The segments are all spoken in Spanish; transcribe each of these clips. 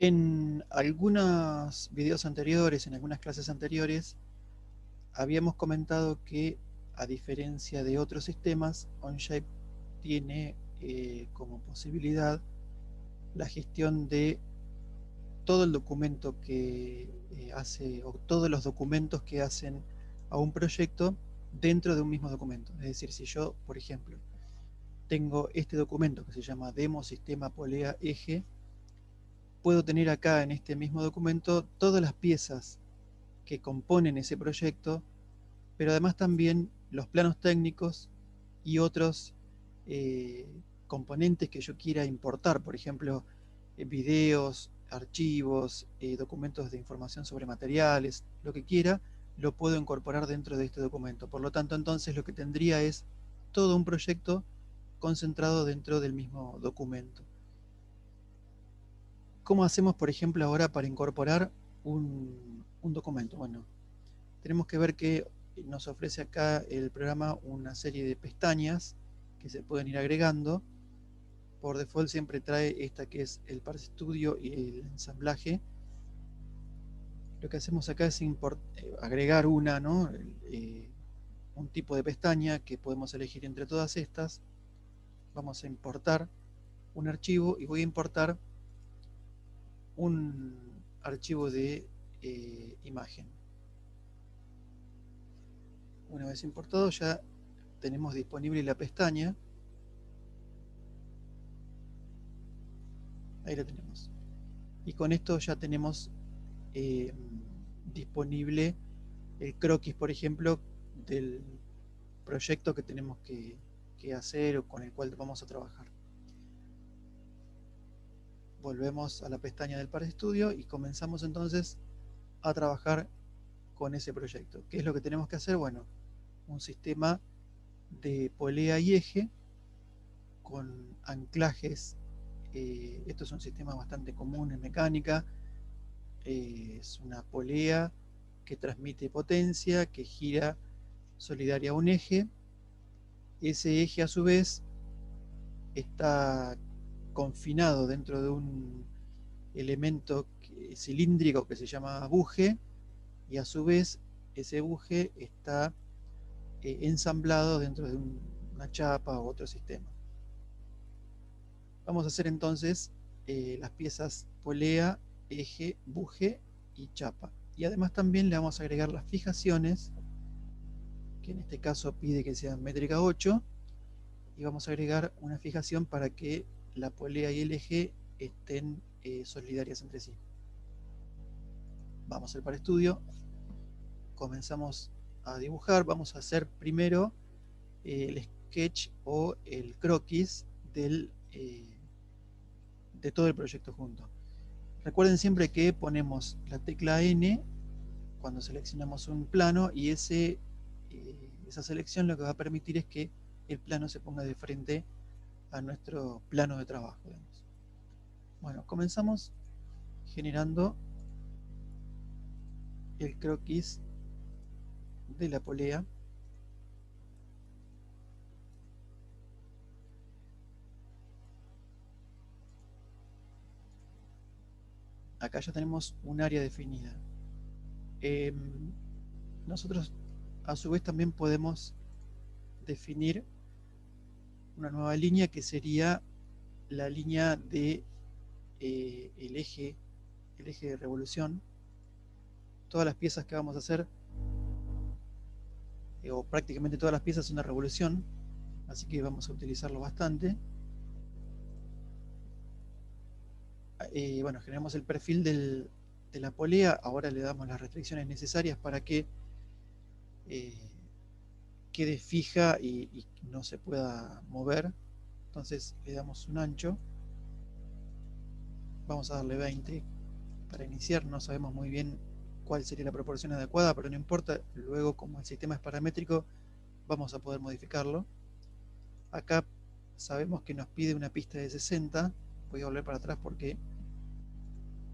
En algunos videos anteriores, en algunas clases anteriores, habíamos comentado que, a diferencia de otros sistemas, OnShape tiene como posibilidad la gestión de todo el documento que hace, o todos los documentos que hacen a un proyecto dentro de un mismo documento. Es decir, si yo, por ejemplo, tengo este documento que se llama Demo Sistema Polea Eje, puedo tener acá en este mismo documento todas las piezas que componen ese proyecto, pero además también los planos técnicos y otros eh, componentes que yo quiera importar, por ejemplo, videos, archivos, documentos de información sobre materiales, lo que quiera, lo puedo incorporar dentro de este documento. Por lo tanto, entonces lo que tendría es todo un proyecto concentrado dentro del mismo documento. ¿Cómo hacemos, por ejemplo, ahora para incorporar un documento? Bueno, tenemos que ver que nos ofrece acá el programa una serie de pestañas que se pueden ir agregando. Por default siempre trae esta que es el Parse Studio y el ensamblaje. Lo que hacemos acá es agregar una, ¿no? Un tipo de pestaña que podemos elegir entre todas estas. Vamos a importar un archivo y voy a importar un archivo de imagen. Una vez importado ya tenemos disponible la pestaña. Ahí la tenemos. Y con esto ya tenemos eh, disponible el croquis, por ejemplo, del proyecto que tenemos que hacer o con el cual vamos a trabajar. Volvemos a la pestaña del Parse Studio y comenzamos entonces a trabajar con ese proyecto. ¿Qué es lo que tenemos que hacer? Bueno, un sistema de polea y eje con anclajes. Esto es un sistema bastante común en mecánica. Es una polea que transmite potencia, que gira solidaria a un eje. Ese eje a su vez está confinado dentro de un elemento cilíndrico que se llama buje, y a su vez ese buje está ensamblado dentro de una chapa u otro sistema. Vamos a hacer entonces las piezas polea, eje, buje y chapa. Y además también le vamos a agregar las fijaciones, que en este caso pide que sean métrica 8, y vamos a agregar una fijación para que la polea y el eje estén solidarias entre sí. Vamos al Parse Studio, comenzamos a dibujar. Vamos a hacer primero el sketch o el croquis de todo el proyecto junto. Recuerden siempre que ponemos la tecla N cuando seleccionamos un plano, y esa selección lo que va a permitir es que el plano se ponga de frente a nuestro plano de trabajo, digamos. Bueno, comenzamos generando el croquis de la polea. Acá ya tenemos un área definida. Eh, nosotros a su vez también podemos definir una nueva línea que sería la línea de el eje de revolución. Todas las piezas que vamos a hacer, o prácticamente todas las piezas, son de revolución, así que vamos a utilizarlo bastante. Bueno, generamos el perfil de la polea. Ahora le damos las restricciones necesarias para que eh, quede fija y no se pueda mover. Entonces le damos un ancho. Vamos a darle 20 para iniciar. No sabemos muy bien cuál sería la proporción adecuada, pero no importa. Luego, como el sistema es paramétrico, vamos a poder modificarlo. Acá sabemos que nos pide una pista de 60. Voy a volver para atrás porque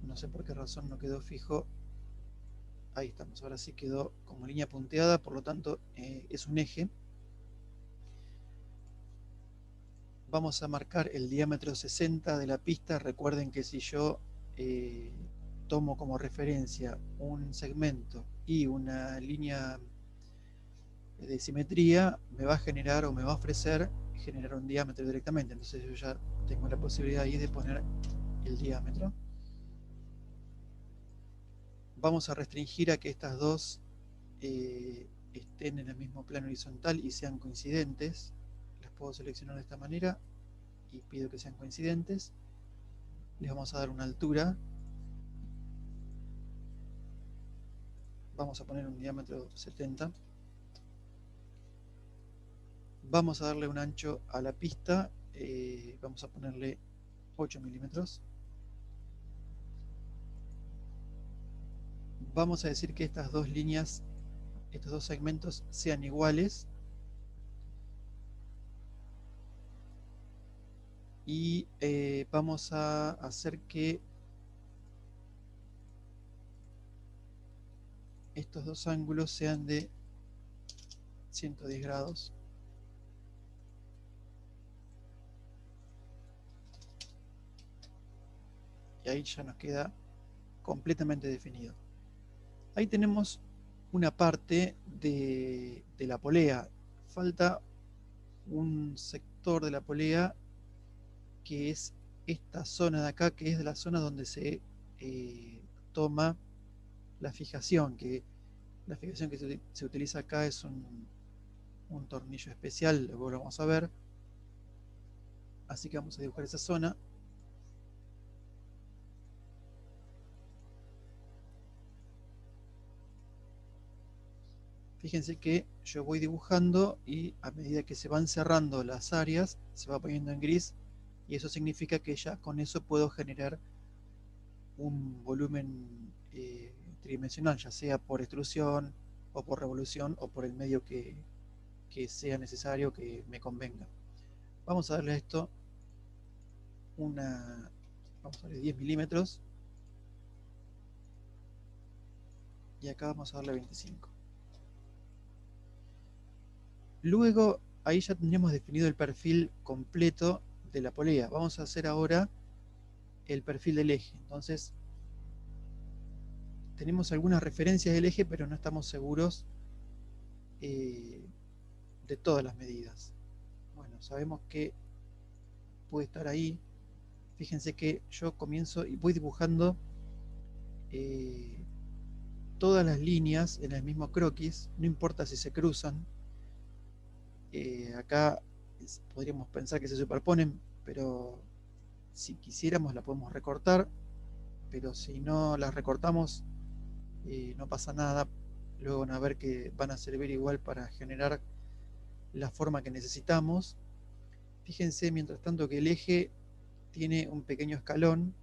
no sé por qué razón no quedó fijo. Ahí estamos, ahora sí quedó como línea punteada, por lo tanto es un eje. Vamos a marcar el diámetro 60 de la pista. Recuerden que si yo tomo como referencia un segmento y una línea de simetría, me va a generar o me va a ofrecer generar un diámetro directamente. Entonces yo ya tengo la posibilidad ahí de poner el diámetro. Vamos a restringir a que estas dos estén en el mismo plano horizontal y sean coincidentes. Las puedo seleccionar de esta manera y pido que sean coincidentes. Les vamos a dar una altura. Vamos a poner un diámetro 70. Vamos a darle un ancho a la pista. Vamos a ponerle 8 milímetros. Vamos a decir que estas dos líneas, estos dos segmentos sean iguales. Y vamos a hacer que estos dos ángulos sean de 110 grados. Y ahí ya nos queda completamente definido. Ahí tenemos una parte de la polea. Falta un sector de la polea que es esta zona de acá, que es de la zona donde se toma la fijación, que la fijación que se utiliza acá es un tornillo especial, luego lo vamos a ver. Así que vamos a dibujar esa zona. Fíjense que yo voy dibujando y a medida que se van cerrando las áreas, se va poniendo en gris, y eso significa que ya con eso puedo generar un volumen tridimensional, ya sea por extrusión o por revolución o por el medio que sea necesario, que me convenga. Vamos a darle a esto vamos a darle 10 milímetros y acá vamos a darle 25. Luego ahí ya tendríamos definido el perfil completo de la polea. Vamos a hacer ahora el perfil del eje. Entonces tenemos algunas referencias del eje, pero no estamos seguros de todas las medidas. Bueno, sabemos que puede estar ahí. Fíjense que yo comienzo y voy dibujando todas las líneas en el mismo croquis, no importa si se cruzan. Acá podríamos pensar que se superponen, pero si quisiéramos la podemos recortar, pero si no las recortamos no pasa nada. Luego van a ver que van a servir igual para generar la forma que necesitamos. Fíjense mientras tanto que el eje tiene un pequeño escalón,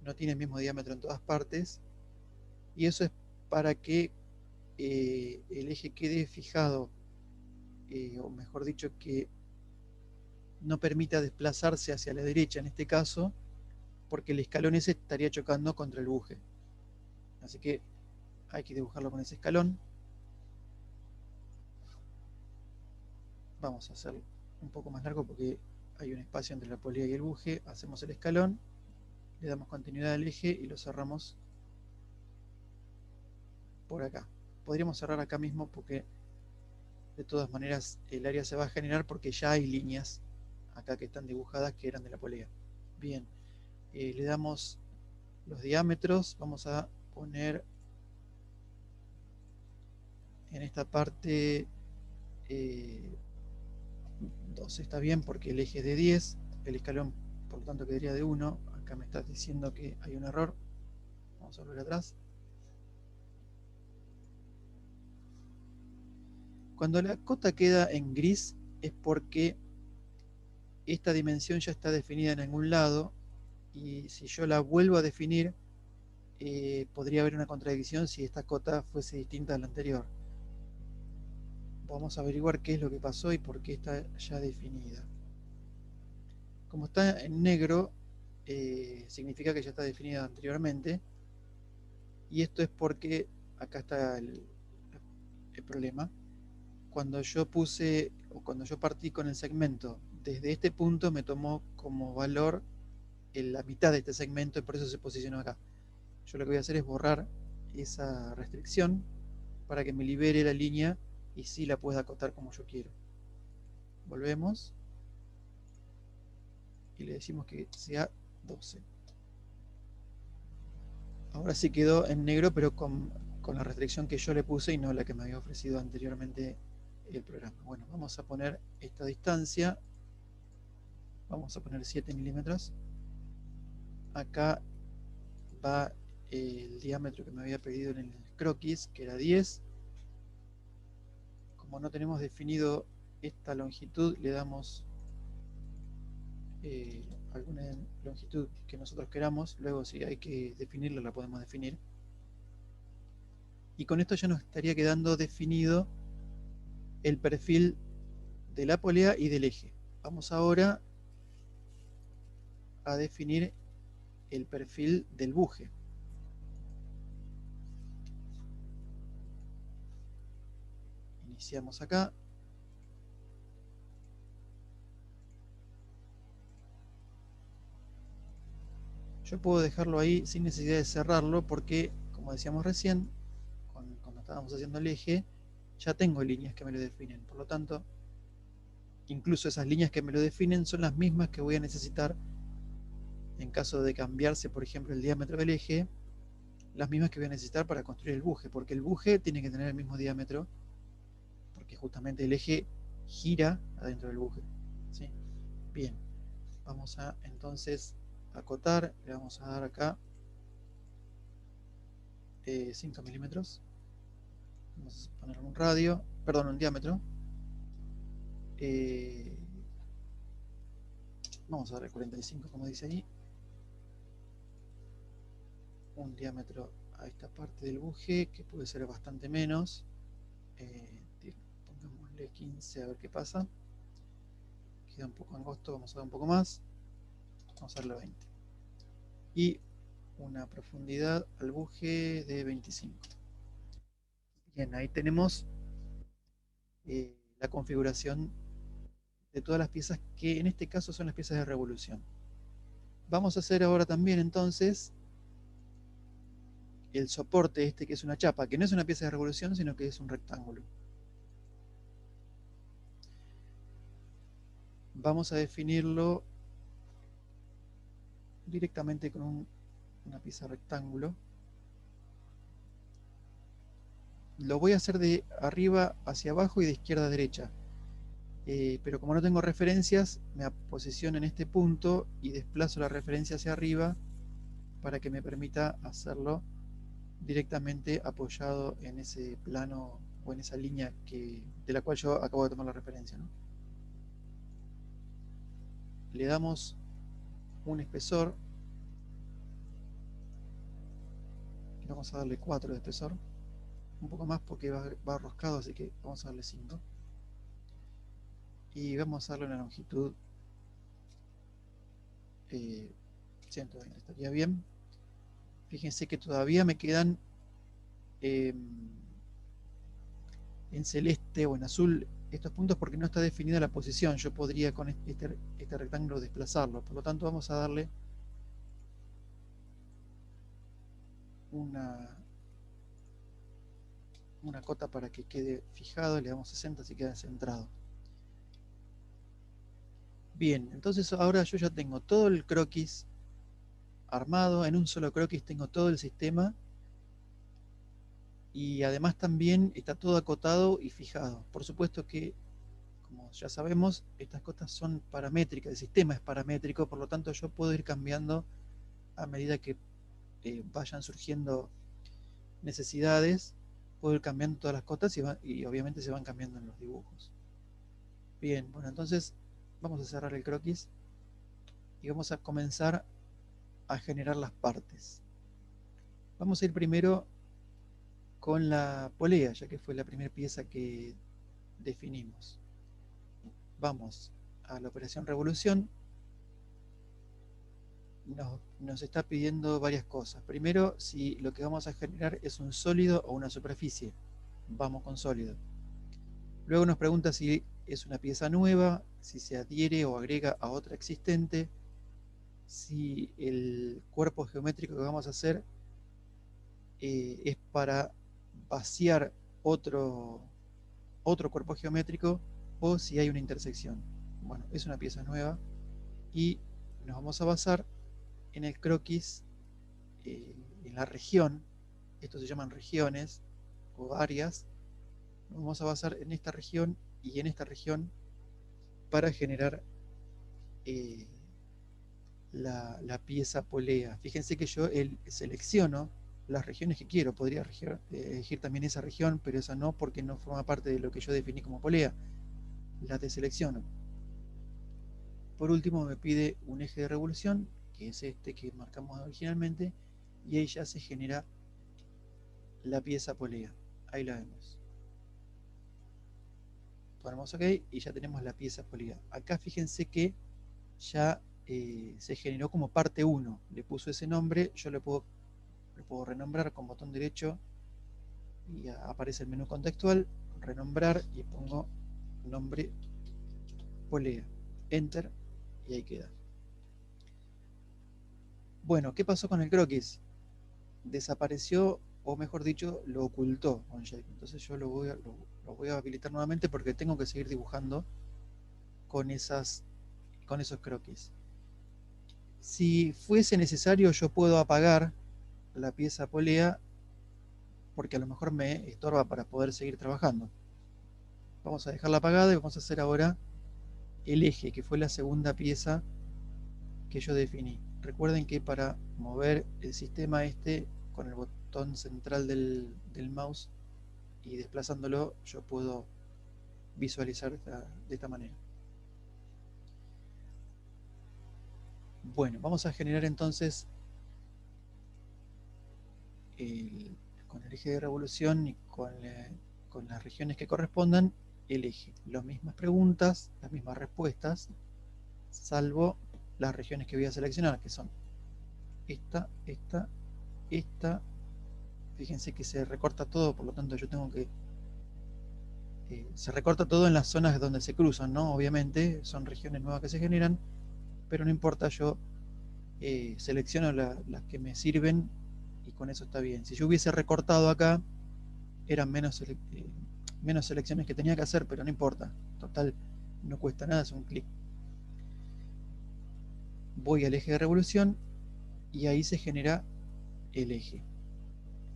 no tiene el mismo diámetro en todas partes, y eso es para que el eje quede fijado, o mejor dicho, que no permita desplazarse hacia la derecha en este caso, porque el escalón ese estaría chocando contra el buje. Así que hay que dibujarlo con ese escalón. Vamos a hacerlo un poco más largo porque hay un espacio entre la polea y el buje. Hacemos el escalón, le damos continuidad al eje y lo cerramos por acá. Podríamos cerrar acá mismo porque de todas maneras el área se va a generar porque ya hay líneas acá que están dibujadas que eran de la polea. Bien, le damos los diámetros. Vamos a poner en esta parte 2 está bien porque el eje es de 10, el escalón por lo tanto quedaría de 1. Acá me está diciendo que hay un error. Vamos a volver atrás. Cuando la cota queda en gris es porque esta dimensión ya está definida en algún lado, y si yo la vuelvo a definir podría haber una contradicción si esta cota fuese distinta a la anterior. Vamos a averiguar qué es lo que pasó y por qué está ya definida. Como está en negro, significa que ya está definida anteriormente, y esto es porque acá está el problema. Cuando yo cuando yo partí con el segmento desde este punto, me tomó como valor la mitad de este segmento y por eso se posicionó acá. Yo lo que voy a hacer es borrar esa restricción para que me libere la línea y sí la pueda acotar como yo quiero. Volvemos y le decimos que sea 12. Ahora sí quedó en negro, pero con la restricción que yo le puse y no la que me había ofrecido anteriormente el programa. Bueno, vamos a poner esta distancia. Vamos a poner 7 milímetros. Acá va el diámetro que me había pedido en el croquis, que era 10. Como no tenemos definido esta longitud, le damos alguna longitud que nosotros queramos. Luego, si hay que definirla, la podemos definir. Y con esto ya nos estaría quedando definido el perfil de la polea y del eje. Vamos ahora a definir el perfil del buje. Iniciamos acá. Yo puedo dejarlo ahí sin necesidad de cerrarlo porque, como decíamos recién, cuando estábamos haciendo el eje, ya tengo líneas que me lo definen. Por lo tanto, incluso esas líneas que me lo definen son las mismas que voy a necesitar en caso de cambiarse, por ejemplo, el diámetro del eje, las mismas que voy a necesitar para construir el buje, porque el buje tiene que tener el mismo diámetro, porque justamente el eje gira adentro del buje. ¿Sí? Bien, vamos a entonces acotar, le vamos a dar acá 5 milímetros. Vamos a poner un radio, perdón, un diámetro. Vamos a darle 45 como dice ahí. Un diámetro a esta parte del buje, que puede ser bastante menos. Pongámosle 15 a ver qué pasa. Queda un poco angosto, vamos a dar un poco más. Vamos a darle 20. Y una profundidad al buje de 25. Bien, ahí tenemos la configuración de todas las piezas que en este caso son las piezas de revolución. Vamos a hacer ahora también entonces el soporte este, que es una chapa, que no es una pieza de revolución, sino que es un rectángulo. Vamos a definirlo directamente con una pieza rectángulo. Lo voy a hacer de arriba hacia abajo y de izquierda a derecha. Pero como no tengo referencias, me posiciono en este punto y desplazo la referencia hacia arriba para que me permita hacerlo directamente apoyado en ese plano o en esa línea de la cual yo acabo de tomar la referencia, ¿no? Le damos un espesor. Vamos a darle 4 de espesor. Un poco más porque va roscado, así que vamos a darle 5. Y vamos a darle una longitud 120, estaría bien. Fíjense que todavía me quedan en celeste o en azul estos puntos porque no está definida la posición. Yo podría con este rectángulo desplazarlo. Por lo tanto, vamos a darle una cota para que quede fijado. Le damos 60 si queda centrado. Bien, entonces ahora yo ya tengo todo el croquis armado. En un solo croquis tengo todo el sistema. Y además también está todo acotado y fijado. Por supuesto que, como ya sabemos, estas cotas son paramétricas, el sistema es paramétrico, por lo tanto yo puedo ir cambiando a medida que vayan surgiendo necesidades, puedo ir cambiando todas las cotas y obviamente se van cambiando en los dibujos. Bien, bueno, entonces vamos a cerrar el croquis y vamos a comenzar a generar las partes. Vamos a ir primero con la polea, ya que fue la primera pieza que definimos. Vamos a la operación revolución. Nos está pidiendo varias cosas. Primero, si lo que vamos a generar es un sólido o una superficie. Vamos con sólido. Luego nos pregunta si es una pieza nueva, si se adhiere o agrega a otra existente. si el cuerpo geométrico que vamos a hacer es para vaciar otro cuerpo geométrico o si hay una intersección. Bueno, es una pieza nueva y nos vamos a basar en el croquis, en la región. Estos se llaman regiones o áreas. Nos vamos a basar en esta región y en esta región para generar eh, la pieza polea. Fíjense que yo selecciono las regiones que quiero. Podría elegir también esa región, pero esa no, porque no forma parte de lo que yo definí como polea. Las deselecciono. Por último me pide un eje de revolución, que es este que marcamos originalmente, y ahí ya se genera la pieza polea. Ahí la vemos. Ponemos OK y ya tenemos la pieza polea. Acá fíjense que ya se generó como parte 1. Le puso ese nombre, yo lo puedo renombrar con botón derecho y aparece el menú contextual, renombrar y pongo nombre polea. Enter y ahí queda. Bueno, ¿qué pasó con el croquis? Desapareció, o mejor dicho, lo ocultó OnShape. Entonces yo lo voy a habilitar nuevamente porque tengo que seguir dibujando con esos croquis. Si fuese necesario, yo puedo apagar la pieza polea porque a lo mejor me estorba para poder seguir trabajando. Vamos a dejarla apagada y vamos a hacer ahora el eje, que fue la segunda pieza que yo definí. Recuerden que para mover el sistema con el botón central del mouse y desplazándolo, yo puedo visualizar de esta manera. Bueno, vamos a generar entonces con el eje de revolución y con las regiones que correspondan el eje. Las mismas preguntas, las mismas respuestas, salvo las regiones que voy a seleccionar, que son esta. Fíjense que se recorta todo, por lo tanto yo tengo que... se recorta todo en las zonas donde se cruzan, ¿no? Obviamente son regiones nuevas que se generan, pero no importa, yo selecciono las que me sirven y con eso está bien. Si yo hubiese recortado acá, eran menos selecciones que tenía que hacer, pero no importa. Total, no cuesta nada, es un clic. Voy al eje de revolución y ahí se genera el eje,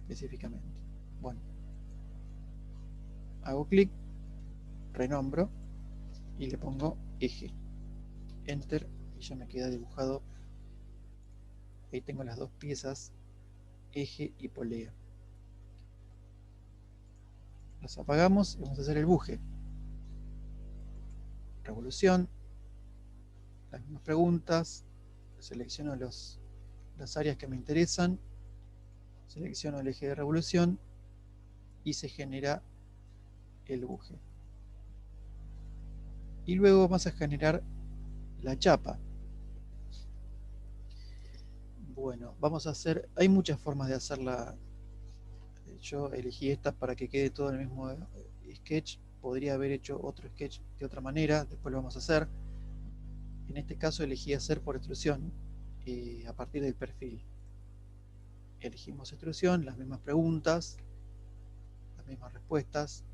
específicamente. Bueno, hago clic, renombro y le pongo eje. Enter y ya me queda dibujado. Ahí tengo las dos piezas, eje y polea. Las apagamos y vamos a hacer el buje. Revolución, las mismas preguntas, selecciono las áreas que me interesan, selecciono el eje de revolución y se genera el buje. Y luego vamos a generar la chapa. Bueno, vamos a hacer, hay muchas formas de hacerla. Yo elegí esta para que quede todo en el mismo sketch. Podría haber hecho otro sketch de otra manera, después lo vamos a hacer. En este caso elegí hacer por extrusión a partir del perfil. Elegimos extrusión, las mismas preguntas, las mismas respuestas.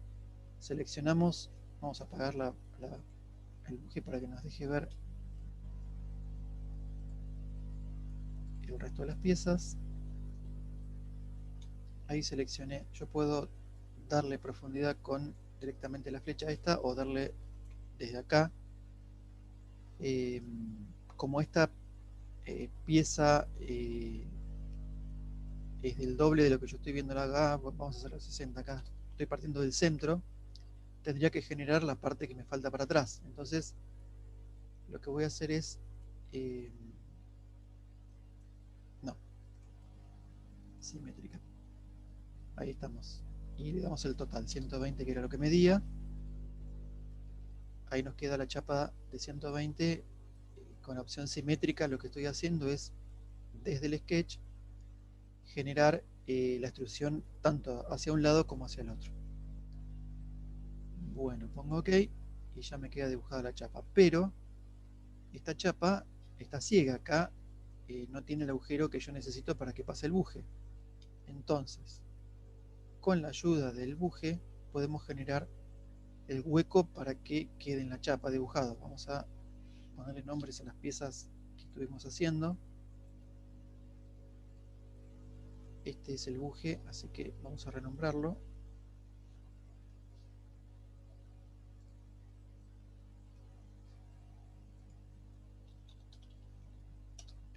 Seleccionamos, vamos a apagar el buje para que nos deje ver el resto de las piezas. Ahí seleccioné, yo puedo darle profundidad con directamente la flecha esta o darle desde acá. Como esta pieza es del doble de lo que yo estoy viendo acá, vamos a hacer los 60 acá, estoy partiendo del centro, tendría que generar la parte que me falta para atrás. Entonces lo que voy a hacer es no, simétrica, ahí estamos, y le damos el total, 120 que era lo que medía. Ahí nos queda la chapa de 120 con la opción simétrica. Lo que estoy haciendo es desde el sketch generar la extrusión tanto hacia un lado como hacia el otro. Bueno, pongo OK y ya me queda dibujada la chapa, pero esta chapa está ciega. Acá no tiene el agujero que yo necesito para que pase el buje. Entonces, con la ayuda del buje podemos generar el hueco para que quede en la chapa dibujado. Vamos a ponerle nombres a las piezas que estuvimos haciendo. Este es el buje, así que vamos a renombrarlo.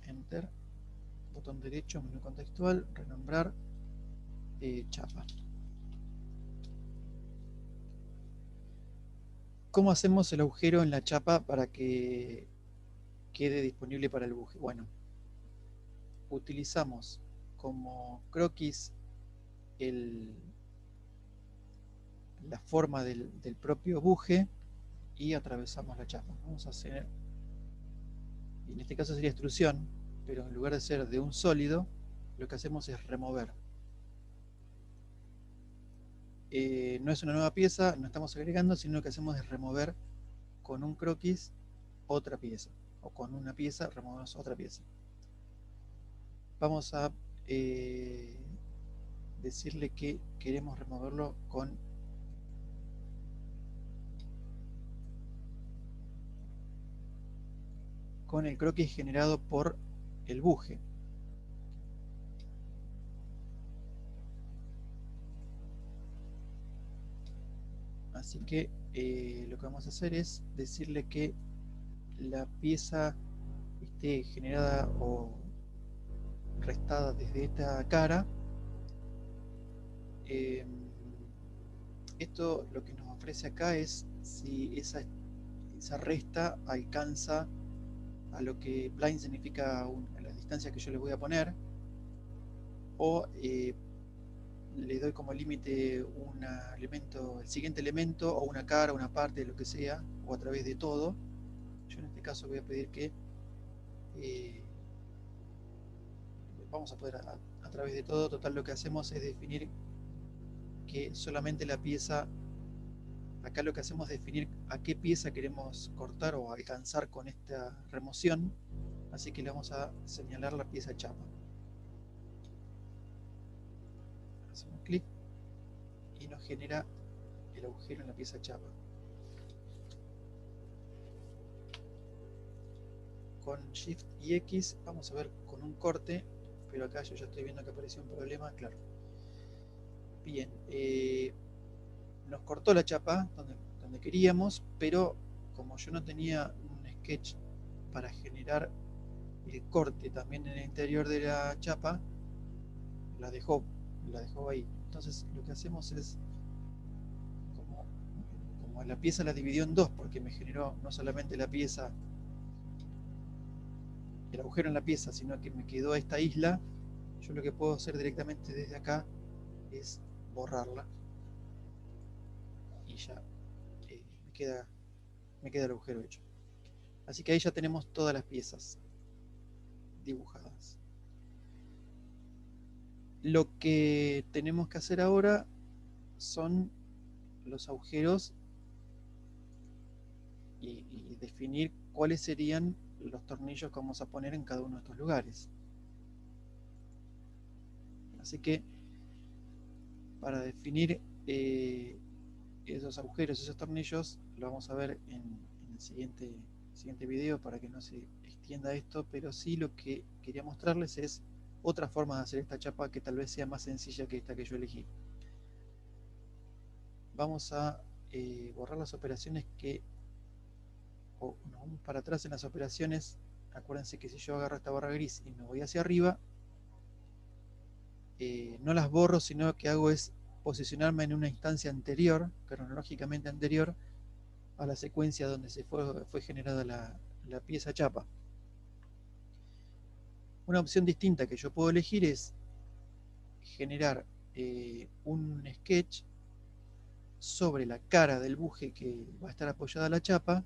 Enter, botón derecho, menú contextual, renombrar, chapa. ¿Cómo hacemos el agujero en la chapa para que quede disponible para el buje? Bueno, utilizamos como croquis la forma del propio buje y atravesamos la chapa. Vamos a hacer, en este caso sería extrusión, pero en lugar de ser de un sólido, lo que hacemos es remover. No es una nueva pieza, no estamos agregando, sino lo que hacemos es remover con un croquis otra pieza, o con una pieza removemos otra pieza. Vamos a decirle que queremos removerlo con el croquis generado por el buje. Así que lo que vamos a hacer es decirle que la pieza esté generada o restada desde esta cara. Esto lo que nos ofrece acá es si esa resta alcanza a lo que Plane significa a la distancia que yo le voy a poner, o le doy como límite un elemento, el siguiente elemento, o una cara, una parte, lo que sea, o a través de todo. Yo en este caso voy a pedir que vamos a poder a través de todo. Total, lo que hacemos es definir que solamente la pieza, acá lo que hacemos es definir a qué pieza queremos cortar o alcanzar con esta remoción, así que le vamos a señalar la pieza chapa. Hacemos clic y nos genera el agujero en la pieza chapa. Con Shift y X vamos a ver con un corte, pero acá yo ya estoy viendo que apareció un problema, claro. Bien, nos cortó la chapa donde queríamos, pero como yo no tenía un sketch para generar el corte también en el interior de la chapa, la dejó ahí. Entonces lo que hacemos es, como la pieza la dividió en dos, porque me generó no solamente la pieza, el agujero en la pieza, sino que me quedó esta isla, yo lo que puedo hacer directamente desde acá es borrarla y ya me queda el agujero hecho. Así que ahí ya tenemos todas las piezas dibujadas. Lo que tenemos que hacer ahora son los agujeros y definir cuáles serían los tornillos que vamos a poner en cada uno de estos lugares. Así que para definir esos agujeros, esos tornillos, lo vamos a ver en el siguiente video para que no se extienda esto, pero sí lo que quería mostrarles es otra forma de hacer esta chapa que tal vez sea más sencilla que esta que yo elegí. Vamos a borrar las operaciones nos vamos para atrás en las operaciones. Acuérdense que si yo agarro esta barra gris y me voy hacia arriba, no las borro, sino que hago es posicionarme en una instancia anterior, cronológicamente anterior a la secuencia donde fue generada la pieza chapa. Una opción distinta que yo puedo elegir es generar un sketch sobre la cara del buje que va a estar apoyada a la chapa.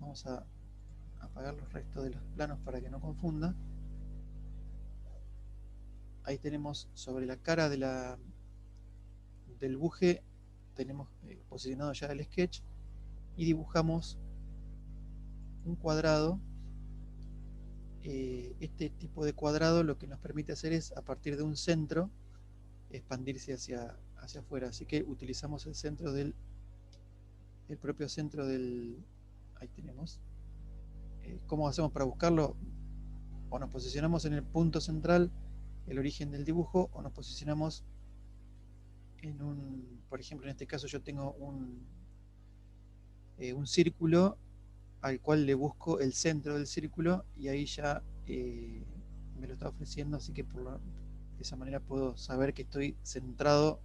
Vamos a apagar los restos de los planos para que no confunda. Ahí tenemos sobre la cara del buje, tenemos posicionado ya el sketch y dibujamos un cuadrado este tipo de cuadrado lo que nos permite hacer es, a partir de un centro, expandirse hacia afuera. Así que utilizamos el centro el propio centro del... Ahí tenemos. ¿Cómo hacemos para buscarlo? O nos posicionamos en el punto central, el origen del dibujo, o nos posicionamos en un... Por ejemplo, en este caso yo tengo un círculo al cual le busco el centro del círculo y ahí ya me lo está ofreciendo, así que de esa manera puedo saber que estoy centrado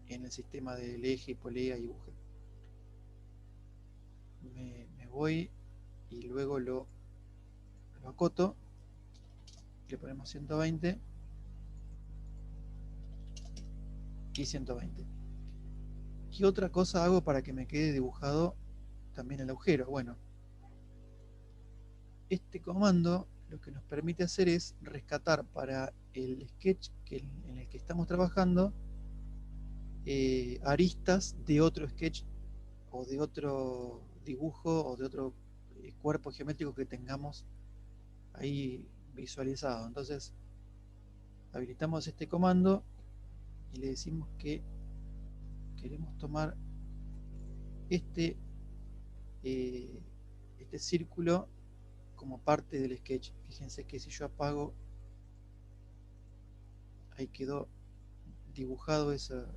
en el sistema del eje, polea y buje. Me voy y luego lo acoto, le ponemos 120 y 120. ¿Qué otra cosa hago para que me quede dibujado también el agujero? Bueno, este comando lo que nos permite hacer es rescatar para el sketch en el que estamos trabajando aristas de otro sketch o de otro dibujo o de otro cuerpo geométrico que tengamos ahí visualizado. Entonces habilitamos este comando y le decimos que queremos tomar este, este círculo como parte del sketch. Fíjense que si yo apago, ahí quedó dibujado ese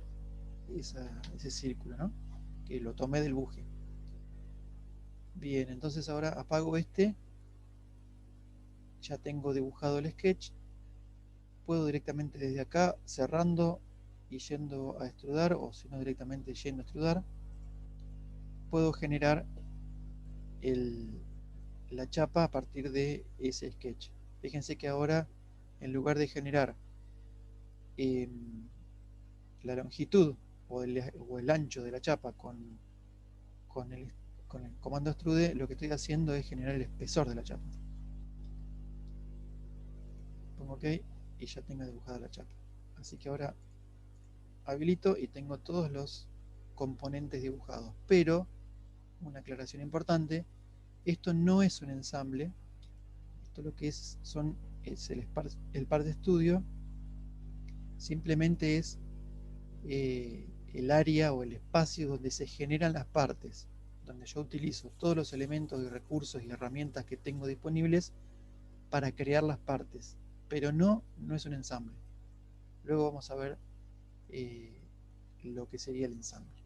círculo, ¿no? Que lo tomé del buje. Bien, entonces ahora apago este, ya tengo dibujado el sketch, puedo directamente desde acá, cerrando y yendo a extrudar, o si no directamente yendo a extrudar, puedo generar la chapa a partir de ese sketch. Fíjense que ahora, en lugar de generar eh, la longitud o el ancho de la chapa con el, con el comando extrude, lo que estoy haciendo es generar el espesor de la chapa. Pongo OK y ya tengo dibujada la chapa. Así que ahora habilito y tengo todos los componentes dibujados. Pero, una aclaración importante, esto no es un ensamble. Esto lo que es el par de estudio. Simplemente es el área o el espacio donde se generan las partes, donde yo utilizo todos los elementos y recursos y herramientas que tengo disponibles para crear las partes, pero no es un ensamble. Luego vamos a ver lo que sería el ensamble.